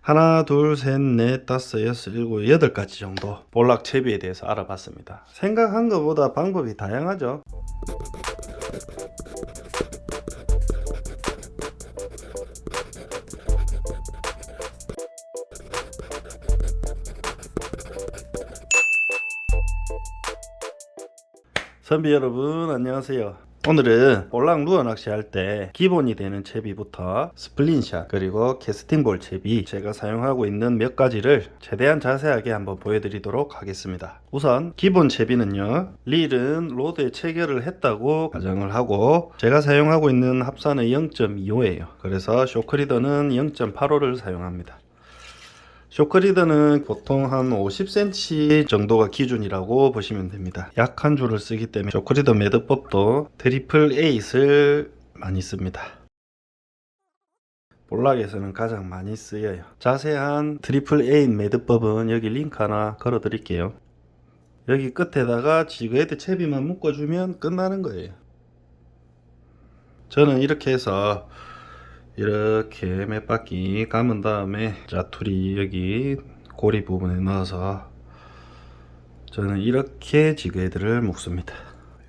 하나, 둘, 셋, 넷, 다섯, 여섯, 일곱, 여덟 가지 정도 볼락 채비에 대해서 알아봤습니다. 생각한 것보다 방법이 다양하죠. 선비 여러분 안녕하세요. 오늘은 볼락 루어 낚시할 때 기본이 되는 채비부터 스플린샷 그리고 캐스팅볼 채비 제가 사용하고 있는 몇 가지를 최대한 자세하게 한번 보여드리도록 하겠습니다. 우선 기본 채비는요, 릴은 로드에 체결을 했다고 가정을 하고 제가 사용하고 있는 합산은 0.25예요 그래서 쇼크리더는 0.85를 사용합니다. 쇼크리더는 보통 한 50cm 정도가 기준이라고 보시면 됩니다. 약한 줄을 쓰기 때문에 쇼크리더 매듭법도 트리플 에잇을 많이 씁니다. 볼락에서는 가장 많이 쓰여요. 자세한 트리플 에잇 매듭법은 여기 링크 하나 걸어 드릴게요. 여기 끝에다가 지그헤드 채비만 묶어주면 끝나는 거예요. 저는 이렇게 해서 이렇게 몇 바퀴 감은 다음에 자투리 여기 고리 부분에 넣어서 저는 이렇게 지그헤드를 묶습니다.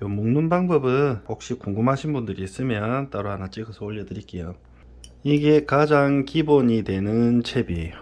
요 묶는 방법은 혹시 궁금하신 분들이 있으면 따로 하나 찍어서 올려 드릴게요. 이게 가장 기본이 되는 채비예요.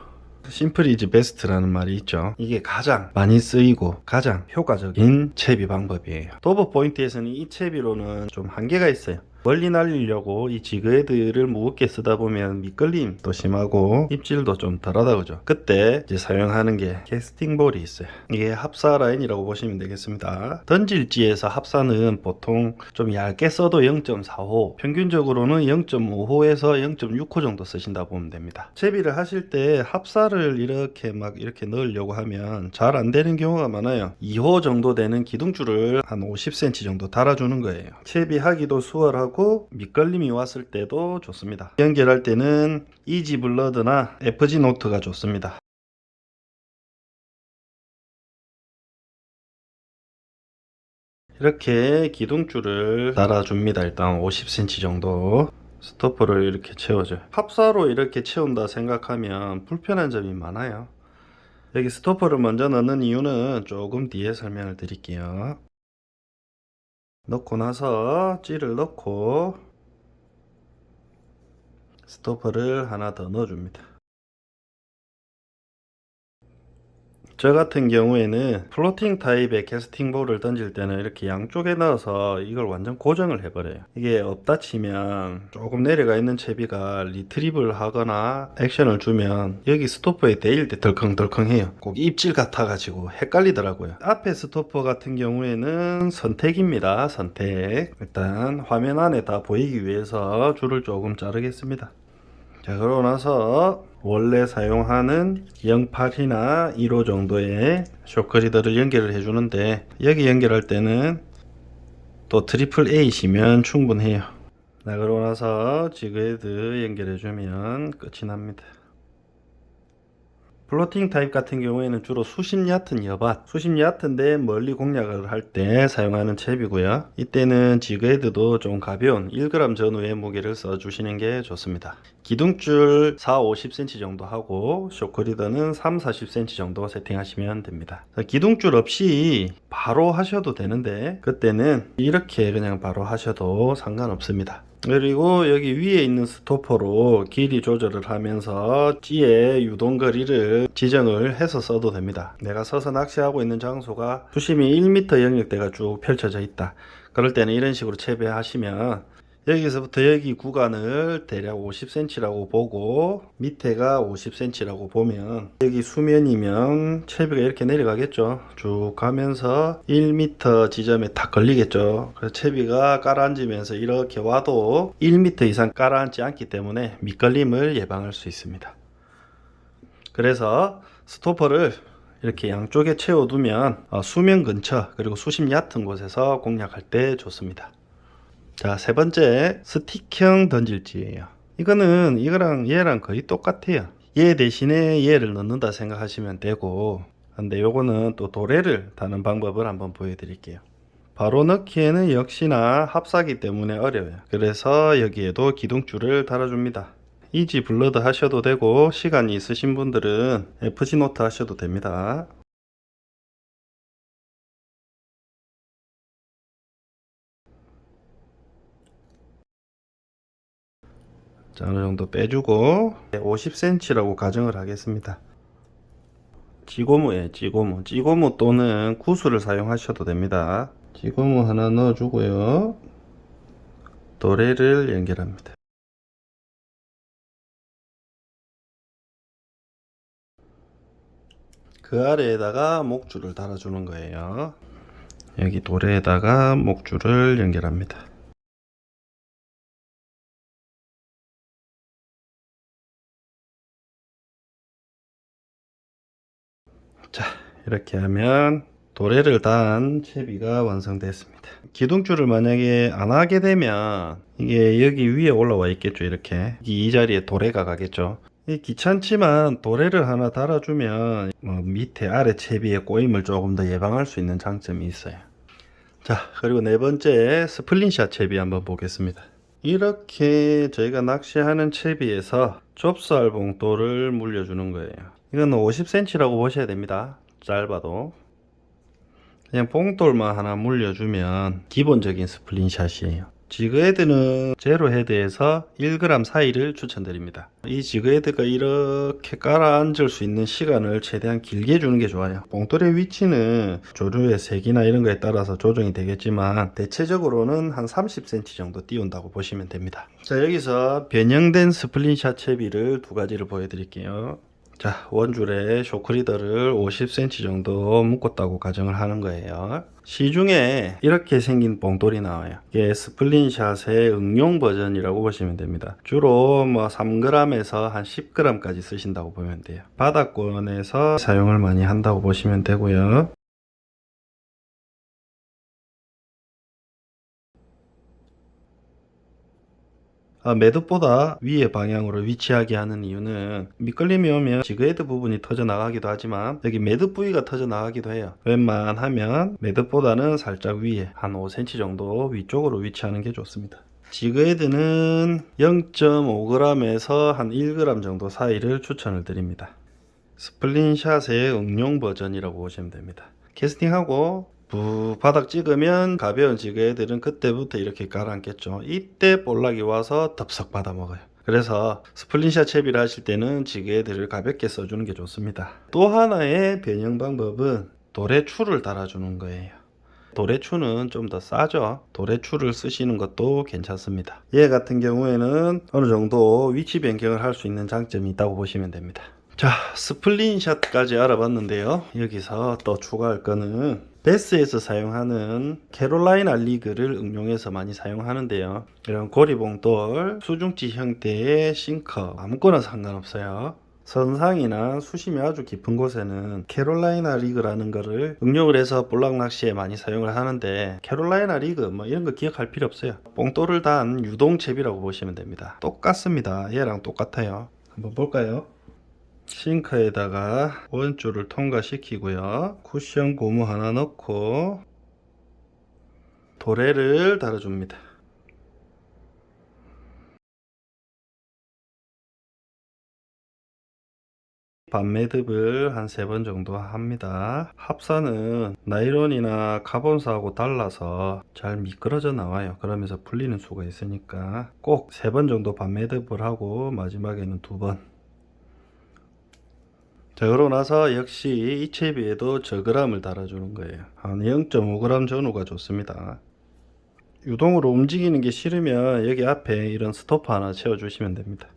심플 이즈 베스트라는 말이 있죠. 이게 가장 많이 쓰이고 가장 효과적인 채비 방법이에요. 도브 포인트에서는 이 채비로는 좀 한계가 있어요. 멀리 날리려고 이 지그헤드를 무겁게 쓰다 보면 미끌림도 심하고 입질도 좀 덜하다 그죠. 그때 이제 사용하는 게 캐스팅볼이 있어요. 이게 합사 라인이라고 보시면 되겠습니다. 던질지에서 합사는 보통 좀 얇게 써도 0.45, 평균적으로는 0.5호에서 0.6호 정도 쓰신다 보면 됩니다. 채비를 하실 때 합사를 이렇게 넣으려고 하면 잘 안 되는 경우가 많아요. 2호 정도 되는 기둥줄을 한 50cm 정도 달아주는 거예요. 채비하기도 수월하고 밑걸림이 왔을 때도 좋습니다. 연결할 때는 이지 블러드나 FG 노트가 좋습니다. 이렇게 기둥줄을 달아줍니다. 일단 50cm 정도. 스토퍼를 이렇게 채워줘요. 합사로 이렇게 채운다 생각하면 불편한 점이 많아요. 여기 스토퍼를 먼저 넣는 이유는 조금 뒤에 설명을 드릴게요. 넣고 나서 찌를 넣고 스토퍼를 하나 더 넣어줍니다. 저 같은 경우에는 플로팅 타입의 캐스팅볼을 던질 때는 이렇게 양쪽에 넣어서 이걸 완전 고정을 해버려요. 이게 없다 치면 조금 내려가 있는 채비가 리트리브를 하거나 액션을 주면 여기 스토퍼에 대일 때 덜컹덜컹 해요. 꼭 입질 같아 가지고 헷갈리더라고요. 앞에 스토퍼 같은 경우에는 선택입니다. 선택. 일단 화면 안에 다 보이기 위해서 줄을 조금 자르겠습니다. 자, 그러고 나서 원래 사용하는 08이나 1호 정도의 쇼크리더를 연결을 해주는데 여기 연결할 때는 또 트리플 A이시면 충분해요. 자, 그러고 나서 지그헤드 연결해주면 끝이 납니다. 플로팅 타입 같은 경우에는 주로 수심 얕은 여밭, 수심 얕은데 멀리 공략을 할 때 사용하는 채비고요. 이때는 지그헤드도 좀 가벼운 1g 전후의 무게를 써주시는 게 좋습니다. 기둥줄 4, 50cm 정도 하고 쇼크리더는 3, 40cm 정도 세팅하시면 됩니다. 기둥줄 없이 바로 하셔도 되는데 그때는 이렇게 그냥 바로 하셔도 상관없습니다. 그리고 여기 위에 있는 스토퍼로 길이 조절을 하면서 찌의 유동거리를 지정을 해서 써도 됩니다. 내가 서서 낚시하고 있는 장소가 수심이 1m 영역대가 쭉 펼쳐져 있다. 그럴 때는 이런 식으로 채비하시면 여기서부터 여기 구간을 대략 50cm라고 보고 밑에가 50cm라고 보면 여기 수면이면 채비가 이렇게 내려가겠죠. 쭉 가면서 1m 지점에 딱 걸리겠죠. 그래서 채비가 깔아앉으면서 이렇게 와도 1m 이상 깔아앉지 않기 때문에 밑걸림을 예방할 수 있습니다. 그래서 스토퍼를 이렇게 양쪽에 채워두면 수면 근처 그리고 수심 얕은 곳에서 공략할 때 좋습니다. 자, 세 번째 스틱형 던질지예요. 이거는 이거랑 얘랑 거의 똑같아요. 얘 대신에 얘를 넣는다 생각하시면 되고, 근데 요거는 또 도래를 다는 방법을 한번 보여드릴게요. 바로 넣기에는 역시나 합사기 때문에 어려워요. 그래서 여기에도 기둥줄을 달아줍니다. 이지 블러드 하셔도 되고 시간이 있으신 분들은 FG 노트 하셔도 됩니다. 자, 어느 정도 빼주고 50cm라고 가정을 하겠습니다. 찌고무에 찌고무 또는 구슬을 사용하셔도 됩니다. 찌고무 하나 넣어주고요. 도래를 연결합니다. 그 아래에다가 목줄을 달아주는 거예요. 여기 도래에다가 목줄을 연결합니다. 자, 이렇게 하면 도래를 단 채비가 완성됐습니다. 기둥줄을 만약에 안 하게 되면 이게 여기 위에 올라와 있겠죠. 이렇게 이 자리에 도래가 가겠죠. 귀찮지만 도래를 하나 달아주면 밑에 아래 채비의 꼬임을 조금 더 예방할 수 있는 장점이 있어요. 자, 그리고 네 번째 스플린샷 채비 한번 보겠습니다. 이렇게 저희가 낚시하는 채비에서 좁쌀 봉돌을 물려주는 거예요. 이건 50cm라고 보셔야 됩니다. 짧아도 그냥 봉돌만 하나 물려주면 기본적인 스플린샷이에요. 지그헤드는 제로 헤드에서 1g 사이를 추천드립니다. 이 지그헤드가 이렇게 깔아앉을 수 있는 시간을 최대한 길게 주는 게 좋아요. 봉돌의 위치는 조류의 색이나 이런 거에 따라서 조정이 되겠지만 대체적으로는 한 30cm 정도 띄운다고 보시면 됩니다. 자, 여기서 변형된 스플린샷 채비를 두 가지를 보여드릴게요. 자, 원줄에 쇼크리더를 50cm 정도 묶었다고 가정을 하는 거예요. 시중에 이렇게 생긴 봉돌이 나와요. 이게 스플린샷의 응용 버전이라고 보시면 됩니다. 주로 3g에서 한 10g까지 쓰신다고 보면 돼요. 바닥권에서 사용을 많이 한다고 보시면 되고요. 매듭보다 위에 방향으로 위치하게 하는 이유는 미끌림이 오면 지그헤드 부분이 터져 나가기도 하지만 여기 매듭 부위가 터져 나가기도 해요. 웬만하면 매듭보다는 살짝 위에 한 5cm 정도 위쪽으로 위치하는 게 좋습니다. 지그헤드는 0.5g에서 한 1g 정도 사이를 추천을 드립니다. 스플린샷의 응용 버전이라고 보시면 됩니다. 캐스팅하고 바닥 찍으면 가벼운 지그헤드는 그때부터 이렇게 가라앉겠죠. 이때 볼락이 와서 덥석 받아 먹어요. 그래서 스플린샷 채비를 하실 때는 지그헤드를 가볍게 써주는 게 좋습니다. 또 하나의 변형 방법은 도래추를 달아주는 거예요. 도래추는 좀 더 싸죠. 도래추를 쓰시는 것도 괜찮습니다. 얘 같은 경우에는 어느 정도 위치 변경을 할 수 있는 장점이 있다고 보시면 됩니다. 자, 스플린샷까지 알아봤는데요. 여기서 또 추가할 거는 베스에서 사용하는 캐롤라이나 리그를 응용해서 많이 사용하는데요. 이런 고리봉돌, 수중지 형태의 싱커 아무거나 상관없어요. 선상이나 수심이 아주 깊은 곳에는 캐롤라이나 리그라는 거를 응용을 해서 볼락 낚시에 많이 사용을 하는데, 캐롤라이나 리그 이런 거 기억할 필요 없어요. 봉돌을 단 유동채비라고 보시면 됩니다. 똑같습니다. 얘랑 똑같아요. 한번 볼까요? 싱크에다가 원줄을 통과시키고요. 쿠션 고무 하나 넣고 도래를 달아줍니다. 반매듭을 한 3번 정도 합니다. 합사는 나일론이나 카본사하고 달라서 잘 미끄러져 나와요. 그러면서 풀리는 수가 있으니까 꼭 3번 정도 반매듭을 하고 마지막에는 2번. 자, 그러고 나서 역시 이 채비에도 저그람을 달아주는 거예요. 한 0.5g 전후가 좋습니다. 유동으로 움직이는 게 싫으면 여기 앞에 이런 스토퍼 하나 채워주시면 됩니다.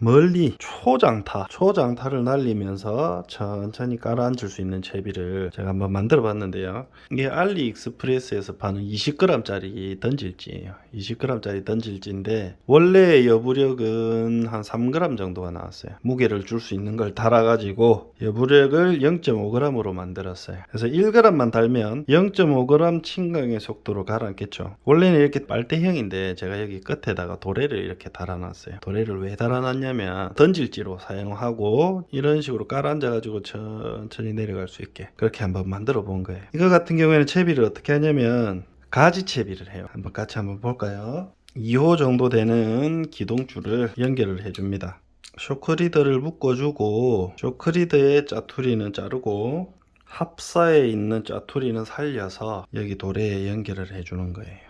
멀리 초장타를 날리면서 천천히 깔아앉을 수 있는 채비를 제가 한번 만들어 봤는데요. 이게 알리익스프레스에서 파는 20g짜리 던질지예요. 20g짜리 던질지인데 원래 여부력은 한 3g 정도가 나왔어요. 무게를 줄 수 있는 걸 달아가지고 여부력을 0.5g으로 만들었어요. 그래서 1g만 달면 0.5g 침강의 속도로 가라앉겠죠. 원래는 이렇게 빨대형인데 제가 여기 끝에다가 도래를 이렇게 달아놨어요. 도래를 왜 달아놨냐 면 던질지로 사용하고 이런 식으로 깔아앉아 가지고 천천히 내려갈 수 있게 그렇게 한번 만들어 본 거예요. 이거 같은 경우에는 채비를 어떻게 하냐면 가지 채비를 해요. 같이 한번 볼까요? 2호 정도 되는 기동줄을 연결을 해줍니다. 쇼크리드를 묶어주고 쇼크리드의 짜투리는 자르고 합사에 있는 짜투리는 살려서 여기 도래에 연결을 해주는 거예요.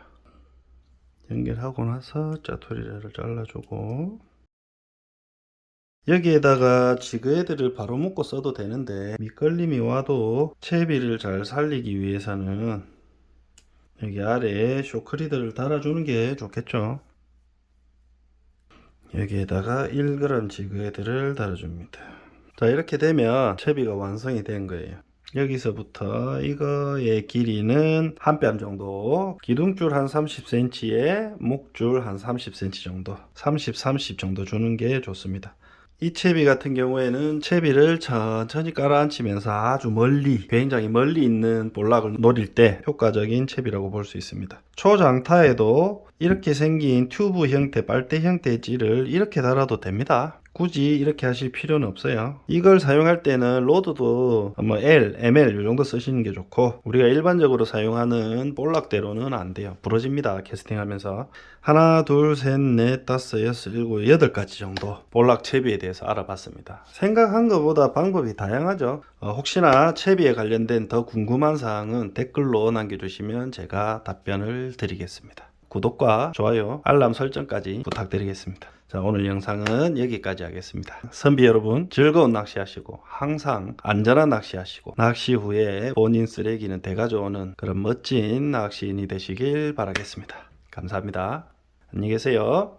연결하고 나서 짜투리를 잘라주고 여기에다가 지그헤드를 바로 묶어 써도 되는데 밑걸림이 와도 채비를 잘 살리기 위해서는 여기 아래에 쇼크리드를 달아주는 게 좋겠죠. 여기에다가 1g 지그헤드를 달아줍니다. 자, 이렇게 되면 채비가 완성이 된 거예요. 여기서부터 이거의 길이는 한 뼘 정도, 기둥줄 한 30cm에 목줄 한 30cm 정도, 30, 30 정도 주는 게 좋습니다. 이 채비 같은 경우에는 채비를 천천히 깔아앉히면서 아주 멀리, 굉장히 멀리 있는 볼락을 노릴 때 효과적인 채비라고 볼 수 있습니다. 초장타에도 이렇게 생긴 튜브 형태, 빨대 형태의 찌를 이렇게 달아도 됩니다. 굳이 이렇게 하실 필요는 없어요. 이걸 사용할 때는 로드도 뭐 L, ML 이 정도 쓰시는 게 좋고 우리가 일반적으로 사용하는 볼락대로는 안 돼요. 부러집니다. 캐스팅하면서. 하나, 둘, 셋, 넷, 다섯, 여섯, 일곱, 여덟 가지 정도 볼락 채비에 대해서 알아봤습니다. 생각한 것보다 방법이 다양하죠. 혹시나 채비에 관련된 더 궁금한 사항은 댓글로 남겨주시면 제가 답변을 드리겠습니다. 구독과 좋아요, 알람 설정까지 부탁드리겠습니다. 자, 오늘 영상은 여기까지 하겠습니다. 선비 여러분, 즐거운 낚시 하시고 항상 안전한 낚시 하시고 낚시 후에 본인 쓰레기는 대가져오는 그런 멋진 낚시인이 되시길 바라겠습니다. 감사합니다. 안녕히 계세요.